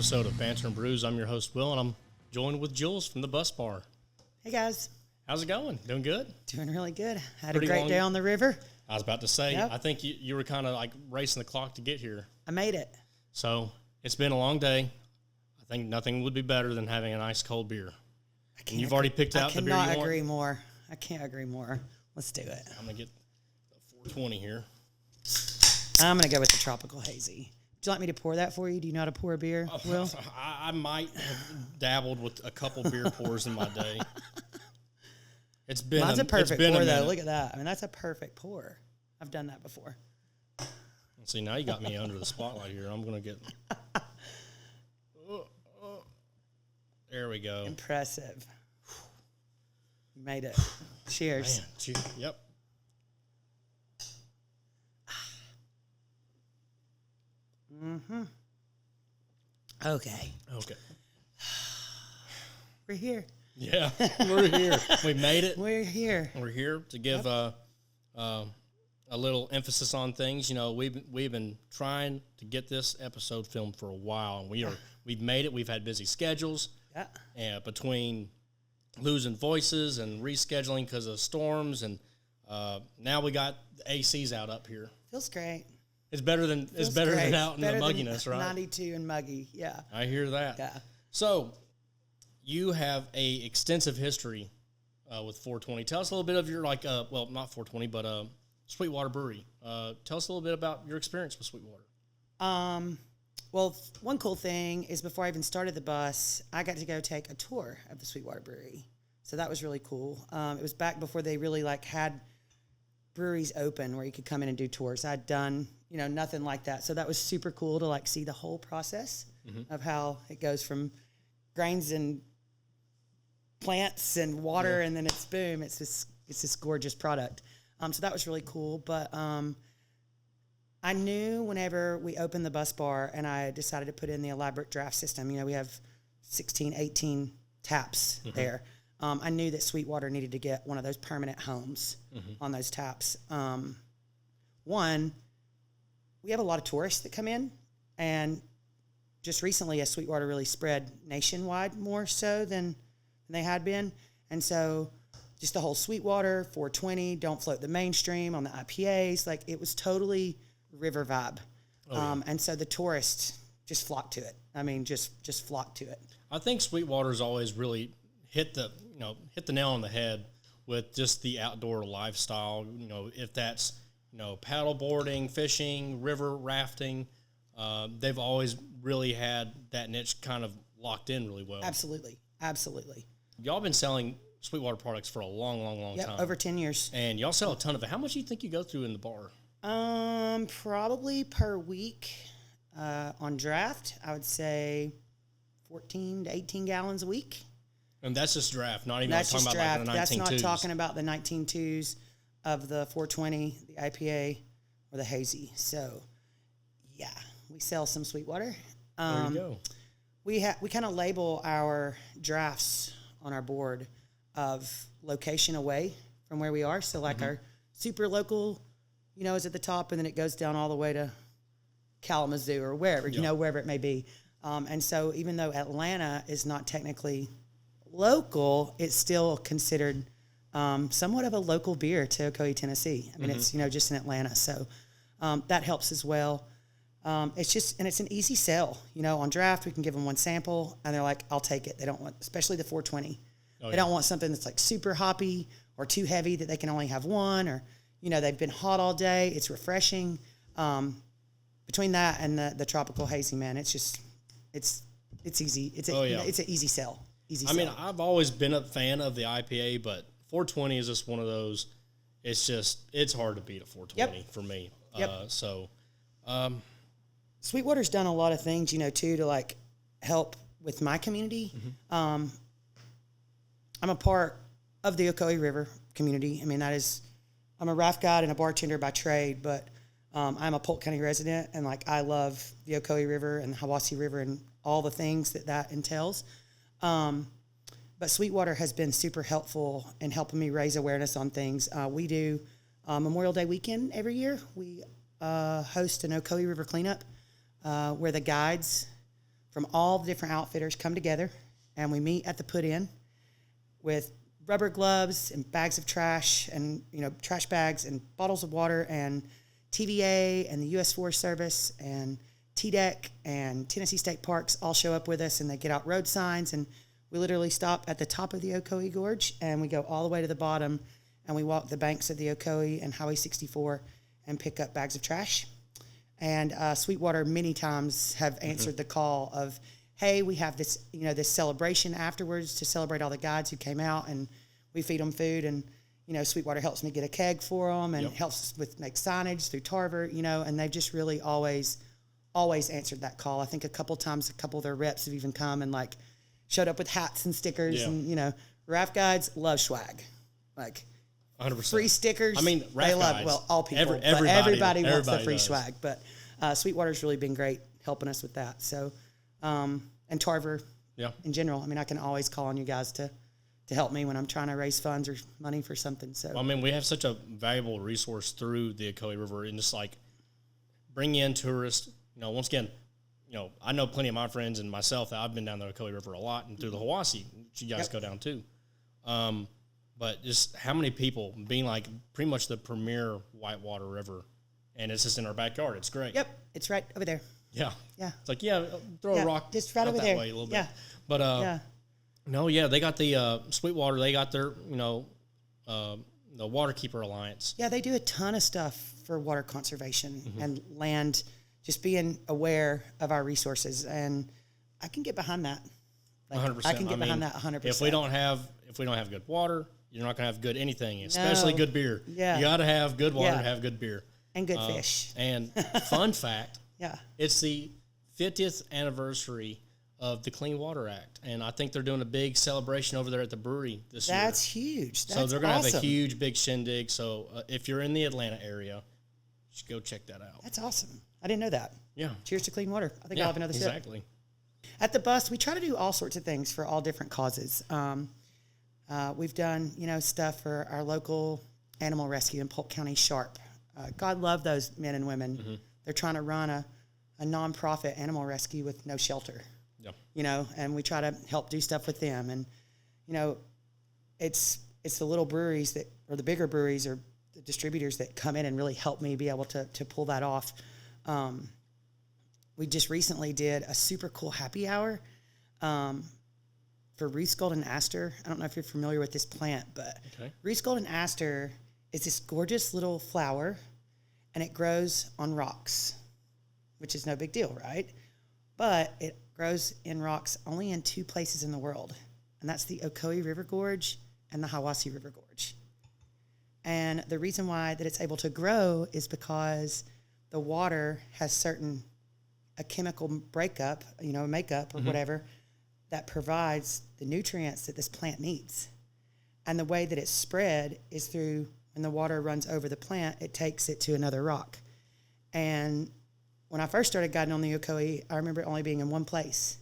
episode of Banter and Brews. I'm your host, Will, and I'm joined with Jules from the Bus Bar. Hey, guys. How's it going? Doing good? Doing really good. Had Pretty a great long day on the river. I was about to say, Yep. I think you were kind of like racing the clock to get here. I made it. So it's been a long day. I think nothing would be better than having an ice cold beer. And you've already picked out the beer you want? I cannot agree more. I can't agree more. Let's do it. I'm going to get the 420 here. I'm going to go with the Tropical Hazy. Would you like me to pour that for you? Do you know how to pour a beer, Will? I might have dabbled with a couple beer pours in my day. Mine's a perfect pour, though. Look at that. I mean, that's a perfect pour. I've done that before. See, now you got me under the spotlight here. I'm going to get... There we go. Impressive. You made it. Cheers. Man, yep. Mm-hmm. Okay. We're here. Yeah, we're here. We made it. We're here. We're here to give a little emphasis on things. You know, we've been trying to get this episode filmed for a while, and we've made it. We've had busy schedules. Yeah. And between losing voices and rescheduling because of storms, and now we got the ACs out up here. Feels great. It's better than out in the mugginess, right? 92 and muggy. Yeah. I hear that. Yeah. So, you have a extensive history with 420. Tell us a little bit of your not 420, but Sweetwater Brewery. Tell us a little bit about your experience with Sweetwater. Well, one cool thing is before I even started the bus, I got to go take a tour of the Sweetwater Brewery. So that was really cool. It was back before they really had breweries open where you could come in and do tours. I'd done, nothing like that. So that was super cool to see the whole process of how it goes from grains and plants and water, and then it's boom. It's this gorgeous product. So that was really cool. But I knew whenever we opened the bus bar and I decided to put in the elaborate draft system, we have 16, 18 taps there. I knew that Sweetwater needed to get one of those permanent homes on those taps. One, we have a lot of tourists that come in, and just recently Sweetwater really spread nationwide more so than they had been. And so just the whole Sweetwater, 420, don't float the mainstream on the IPAs, it was totally river vibe. And so the tourists just flocked to it. I mean, just flocked to it. I think Sweetwater's always really hit the nail on the head with just the outdoor lifestyle. If that's paddle boarding, fishing, river rafting, they've always really had that niche kind of locked in really well. Absolutely. Y'all been selling Sweetwater products for a long time. Over 10 years. And y'all sell a ton of it. How much do you think you go through in the bar? Probably per week on draft, I would say 14 to 18 gallons a week. And that's just draft, not even that's talking just about draft. the 19 That's not twos. talking about the 19.2s of the 420, the IPA, or the hazy. So, yeah, we sell some Sweetwater. There you go. We kind of label our drafts on our board of location away from where we are. So, our super local, is at the top, and then it goes down all the way to Kalamazoo or wherever, wherever it may be. And so even though Atlanta is not technically local, it's still considered somewhat of a local beer to Ocoee, Tennessee. I mean, it's, just in Atlanta. So that helps as well. It's an easy sell. On draft, we can give them one sample, and they're like, I'll take it. They don't want, especially the 420. They don't want something that's super hoppy or too heavy that they can only have one, or, they've been hot all day. It's refreshing. Between that and the Tropical Hazy, man, it's just, it's easy. It's an easy sell. I mean, I've always been a fan of the IPA, but 420 is just one of those. It's hard to beat a 420 for me. Yep. Sweetwater's done a lot of things, too, to help with my community. I'm a part of the Ocoee River community. I mean, I'm a raft guide and a bartender by trade, but I'm a Polk County resident, and I love the Ocoee River and the Hiwassee River and all the things that entails. But Sweetwater has been super helpful in helping me raise awareness on things. We do Memorial Day weekend every year. We host an Ocoee River cleanup where the guides from all the different outfitters come together, and we meet at the put-in with rubber gloves and bags of trash and, trash bags and bottles of water, and TVA and the U.S. Forest Service and TDEC and Tennessee State Parks all show up with us, and they get out road signs, and we literally stop at the top of the Ocoee Gorge, and we go all the way to the bottom, and we walk the banks of the Ocoee and Highway 64 and pick up bags of trash. And Sweetwater many times have answered the call of, hey, we have this, this celebration afterwards to celebrate all the guides who came out, and we feed them food, and, Sweetwater helps me get a keg for them and helps us with make signage through Tarver, and they've just really always answered that call. I think a couple times, a couple of their reps have even come and like showed up with hats and stickers, and, raft guides love swag. Like 100%. Free stickers. I mean, they love, well, all people, everybody wants the free swag, but Sweetwater's really been great helping us with that. So, and Tarver in general, I mean, I can always call on you guys to help me when I'm trying to raise funds or money for something. So, I mean, we have such a valuable resource through the Ocoee River, and just like bring in tourists, once again, I know plenty of my friends and myself that I've been down the Ocoee River a lot, and through the Hiwassee, which you guys go down too. But just how many people being like pretty much the premier whitewater river, and it's just in our backyard. It's great. Yep, it's right over there. Yeah. Yeah. It's like, throw a rock just right over that there. way a little bit. Yeah. But no, they got the Sweetwater. They got their the Waterkeeper Alliance. Yeah, they do a ton of stuff for water conservation and land. Just being aware of our resources, and I can get behind that. 100%. I can get behind that 100%. If we don't have good water, you're not going to have good anything, especially good beer. Yeah. You got to have good water to have good beer. And good fish. And fun fact, yeah, it's the 50th anniversary of the Clean Water Act, and I think they're doing a big celebration over there at the brewery this year. That's huge. So they're going to have a huge, big shindig. So if you're in the Atlanta area, just go check that out. That's awesome. I didn't know that. Yeah. Cheers to clean water. I think I'll have another sip. Exactly. At the bus, we try to do all sorts of things for all different causes. We've done, stuff for our local animal rescue in Polk County Sharp. God love those men and women. They're trying to run a nonprofit animal rescue with no shelter. Yeah. And we try to help do stuff with them. And, it's the little breweries or the bigger breweries or the distributors that come in and really help me be able to pull that off. We just recently did a super cool happy hour for Ruth's Golden Aster. I don't know if you're familiar with this plant, but Ruth's Golden Aster is this gorgeous little flower, and it grows on rocks, which is no big deal, right? But it grows in rocks only in two places in the world, and that's the Ocoee River Gorge and the Hiwassee River Gorge. And the reason why that it's able to grow is because the water has a chemical breakup, makeup or whatever, that provides the nutrients that this plant needs. And the way that it's spread is through, when the water runs over the plant, it takes it to another rock. And when I first started guiding on the Ocoee, I remember it only being in one place.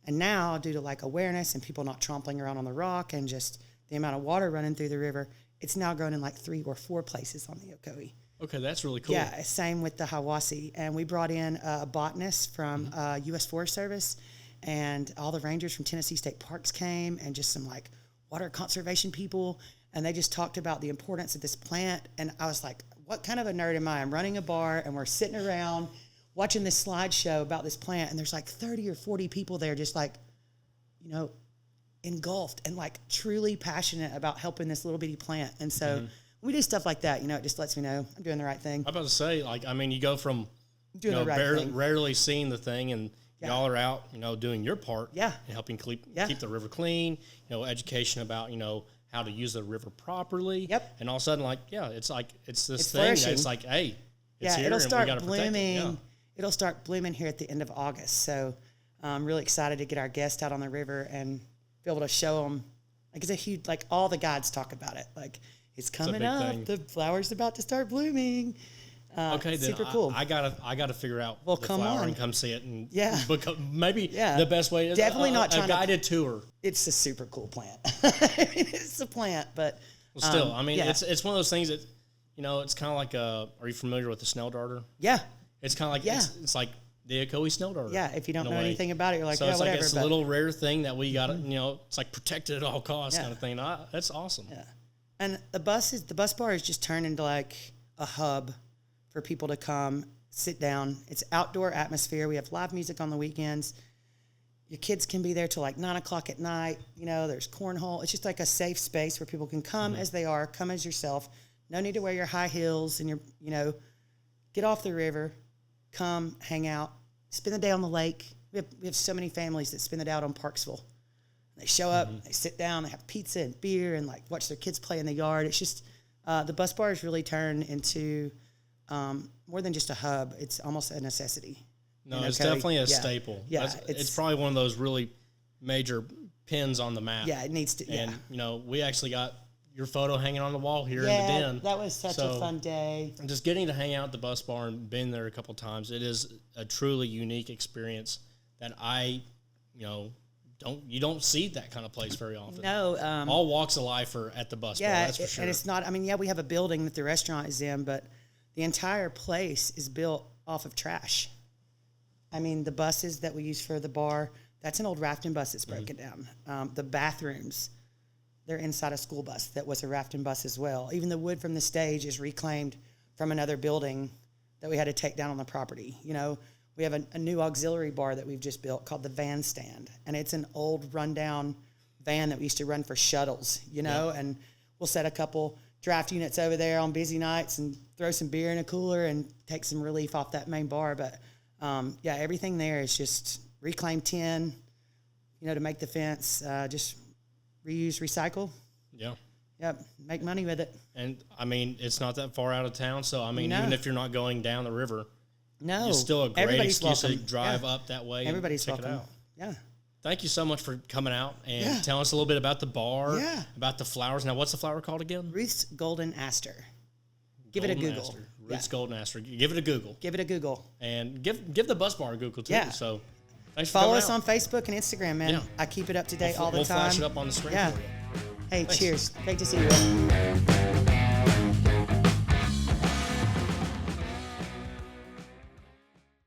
And now, due to like awareness and people not trampling around on the rock and just the amount of water running through the river, it's now grown in like 3 or 4 places on the Ocoee. Okay, that's really cool. Yeah, same with the Hiwassee. And we brought in a botanist from U.S. Forest Service, and all the rangers from Tennessee State Parks came, and just some like water conservation people, and they just talked about the importance of this plant. And I was like, what kind of a nerd am I? I'm running a bar, and we're sitting around watching this slideshow about this plant, and there's like 30 or 40 people there just like, engulfed and like truly passionate about helping this little bitty plant. And so we do stuff like that, it just lets me know I'm doing the right thing. I'm about to say, you go from doing the right thing. Rarely seeing the thing, and y'all are out, doing your part, and helping keep the river clean. Education about how to use the river properly. Yep. And all of a sudden, it's this thing that's like, hey, it's here, it'll start and we got to protect it. Yeah. It'll start blooming here at the end of August. So I'm really excited to get our guests out on the river and be able to show them. Like, it's a huge, like, all the guides talk about it. Like, it's coming up. Thing. The flower's about to start blooming. Okay, then super cool. I gotta figure out the flower and come see it, and maybe Yeah. the best way is definitely not trying a guided tour. It's a super cool plant. It's a plant, but still, it's one of those things that it's kind of like are you familiar with the snail darter? Yeah, it's kind of like it's like the Ocoee snow darter. Yeah, if you don't in a know way. anything about it, you're like, So yeah, it's whatever. like it's a little rare thing that we got to, it's like protected at all costs Yeah. kind of thing. That's awesome. Yeah. And the bus bar is just turned into like a hub for people to come sit down. It's outdoor atmosphere. We have live music on the weekends. Your kids can be there till like 9 o'clock at night. There's cornhole. It's just like a safe space where people can come as they are, come as yourself. No need to wear your high heels and get off the river, come hang out, spend the day on the lake. We have so many families that spend the day out on Parksville. They show up, they sit down, they have pizza and beer and like watch their kids play in the yard. It's just, the bus bar has really turned into more than just a hub. It's almost a necessity. No, it's definitely a staple. Yeah, it's probably one of those really major pins on the map. Yeah, it needs to. And we actually got your photo hanging on the wall here in the Yeah, den. that was such a fun day. Just getting to hang out at the bus bar and been there a couple of times, it is a truly unique experience that you don't see that kind of place very often. No, all walks of life are at the bus bar. That's for sure. And it's not. I mean, we have a building that the restaurant is in, but the entire place is built off of trash. I mean, the buses that we use for the bar, that's an old rafting bus that's broken down. The bathrooms, they're inside a school bus that was a rafting bus as well. Even the wood from the stage is reclaimed from another building that we had to take down on the property. We have a new auxiliary bar that we've just built called the Van Stand, and it's an old rundown van that we used to run for shuttles, and we'll set a couple draft units over there on busy nights and throw some beer in a cooler and take some relief off that main bar. But everything there is just reclaimed tin, to make the fence, just reuse, recycle. Yeah. Yep. Make money with it. And I mean, it's not that far out of town. So, I mean, No. even if you're not going down the river, No. it's still a great Everybody's excuse welcome. to drive up that way Everybody's and check welcome. it out. Yeah. Thank you so much for coming out and telling us a little bit about the bar, Yeah. about the flowers. Now, what's the flower called again? Ruth's Golden Aster. Give it a Golden Google. Aster. Ruth's Golden Aster. Give it a Google. Give it a Google. And give the bus bar a Google, too. Yeah. So, thanks for Follow coming us out. on Facebook and Instagram, man. Yeah. I keep it up to date all the We'll time. flash it up on the screen Yeah. for you. Hey, Thanks. cheers. Great to see you.